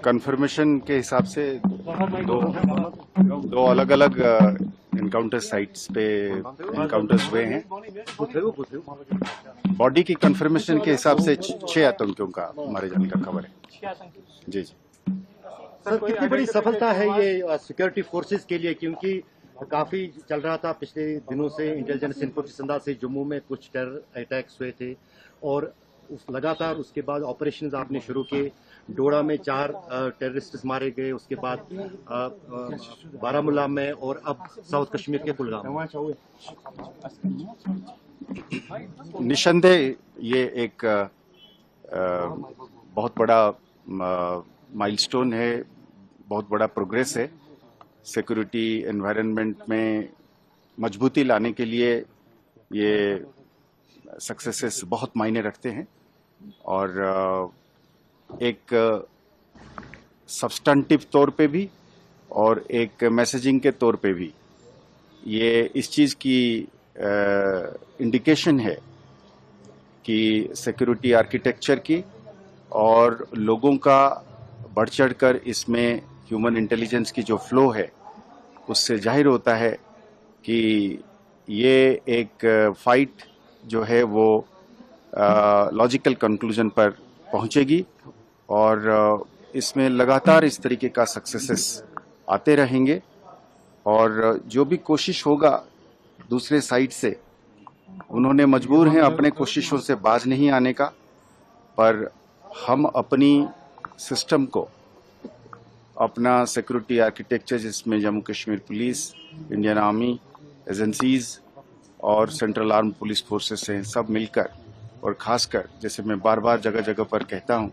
Confirmation के हिसाब से दो अलग अलग इनकाउंटर साइट्स पे इनकाउंटर्स हुए हैं। बॉडी की कंफर्मेशन के हिसाब से 6 आतंकियों का मारे जाने का खबर है। जी। सर, कितनी बड़ी सफलता है ये सिक्योरिटी फोर्सेस के लिए, क्योंकि काफी चल रहा था पिछले दिनों से इंटेलिजेंस इनपुट जिस अंदाज से जुम्मू में कुछ टेरर अटैक्स हुए थे और लगातार उसके बाद ऑपरेशंस आपने शुरू किए। डोडा में 4 टेररिस्ट मारे गए, उसके बाद बारामूला में और अब साउथ कश्मीर के कुलगाम में। निसंदेह ये एक बहुत बड़ा माइलस्टोन है, बहुत बड़ा प्रोग्रेस है। सिक्योरिटी एनवायरनमेंट में मजबूती लाने के लिए ये सक्सेसेस बहुत मायने रखते हैं और एक सब्सटेंटिव तौर पे भी और एक मैसेजिंग के तौर पे भी ये इस चीज़ की इंडिकेशन है कि सिक्योरिटी आर्किटेक्चर की और लोगों का बढ़ चढ़कर इसमें ह्यूमन इंटेलिजेंस की जो फ्लो है उससे जाहिर होता है कि ये एक फाइट जो है वो लॉजिकल कंक्लूजन पर पहुंचेगी और इसमें लगातार इस तरीके का सक्सेसेस आते रहेंगे और जो भी कोशिश होगा दूसरे साइड से, उन्होंने मजबूर हैं अपने कोशिशों से बाज नहीं आने का, पर हम अपनी सिस्टम को, अपना सिक्योरिटी आर्किटेक्चर जिसमें Jammu Kashmir police, Indian army, agencies और सेंट्रल आर्म पुलिस फोर्सेस हैं, सब मिलकर और खासकर जैसे मैं बार बार जगह जगह पर कहता हूं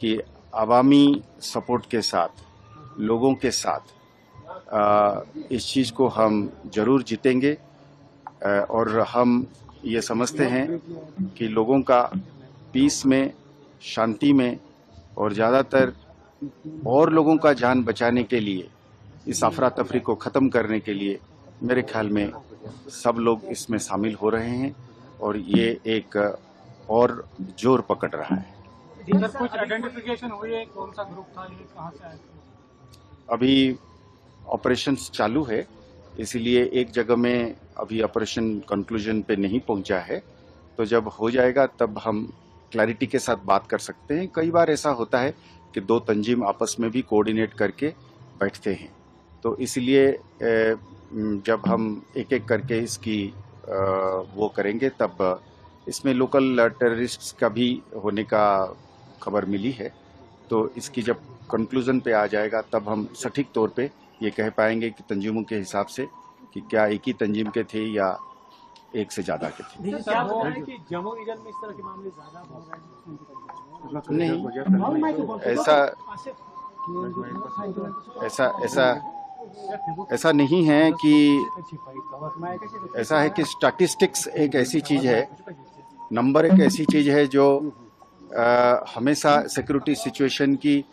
कि अवामी सपोर्ट के साथ, लोगों के साथ इस चीज़ को हम जरूर जीतेंगे और हम ये समझते हैं कि लोगों का पीस में, शांति में और ज़्यादातर और लोगों का जान बचाने के लिए, इस अफरा तफरी को ख़त्म करने के लिए मेरे ख्याल में सब लोग इसमें शामिल हो रहे हैं और ये एक और जोर पकड़ रहा है। कुछ आइडेंटिफिकेशन हुई है, कौन सा ग्रुप था, ये कहां से आया? अभी ऑपरेशंस चालू है, इसीलिए एक जगह में अभी ऑपरेशन कंक्लूजन पे नहीं पहुंचा है, तो जब हो जाएगा तब हम क्लैरिटी के साथ बात कर सकते हैं। कई बार ऐसा होता है कि 2 तंजीम आपस में भी कोऑर्डिनेट करके बैठते हैं, तो इसलिए जब हम एक एक करके इसकी वो करेंगे तब इसमें लोकल टेररिस्ट्स का भी होने का खबर मिली है, तो इसकी जब कंक्लूजन पे आ जाएगा तब हम सटीक तौर पे ये कह पाएंगे कि तंजीमों के हिसाब से कि क्या एक ही तंजीम के थे या एक से ज्यादा के थे। जम्मू रीजन में इस तरह के मामले ज्यादा हो रहे हैं? नहीं, ऐसा नहीं है कि ऐसा है कि स्टैटिस्टिक्स एक ऐसी चीज है, नंबर एक ऐसी चीज है जो हमेशा सिक्योरिटी सिचुएशन की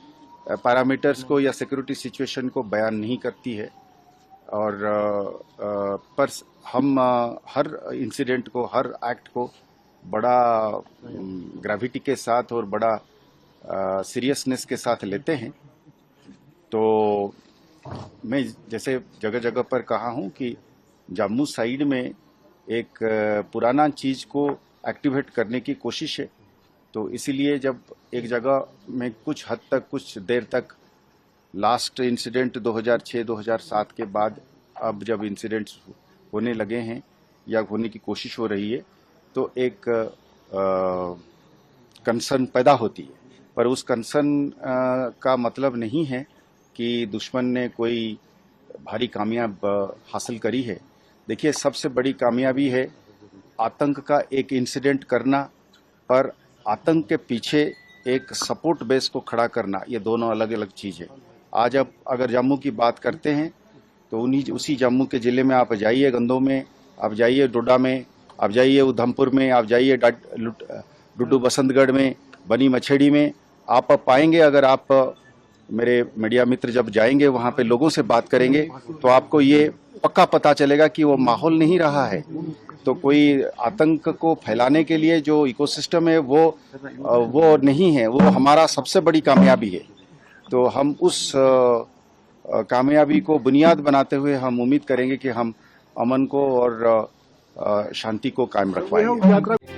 पैरामीटर्स को या सिक्योरिटी सिचुएशन को बयान नहीं करती है और पर हम हर इंसिडेंट को, हर एक्ट को बड़ा ग्रेविटी के साथ और बड़ा सीरियसनेस के साथ लेते हैं। तो मैं जैसे जगह जगह पर कहा हूं कि जम्मू साइड में एक पुराना चीज को एक्टिवेट करने की कोशिश है, तो इसीलिए जब एक जगह में कुछ हद तक, कुछ देर तक, लास्ट इंसिडेंट 2006-2007 के बाद अब जब इंसिडेंट्स होने लगे हैं या होने की कोशिश हो रही है, तो एक कंसर्न पैदा होती है, पर उस कंसर्न का मतलब नहीं है कि दुश्मन ने कोई भारी कामयाब हासिल करी है। देखिए, सबसे बड़ी कामयाबी है आतंक का एक इंसिडेंट करना, पर आतंक के पीछे एक सपोर्ट बेस को खड़ा करना, ये दोनों अलग अलग चीज़ है। आज आप अगर जम्मू की बात करते हैं तो उसी जम्मू के ज़िले में आप जाइए, गंदों में आप जाइए, डोडा में आप जाइए, उधमपुर में आप जाइए, डुड्डू बसंतगढ़ में, बनी मछेड़ी में, आप पाएंगे, अगर आप मेरे मीडिया मित्र जब जाएंगे वहाँ पे लोगों से बात करेंगे तो आपको ये पक्का पता चलेगा कि वो माहौल नहीं रहा है। तो कोई आतंक को फैलाने के लिए जो इकोसिस्टम है वो नहीं है, वो हमारा सबसे बड़ी कामयाबी है। तो हम उस कामयाबी को बुनियाद बनाते हुए हम उम्मीद करेंगे कि हम अमन को और शांति को कायम रखवाएंगे।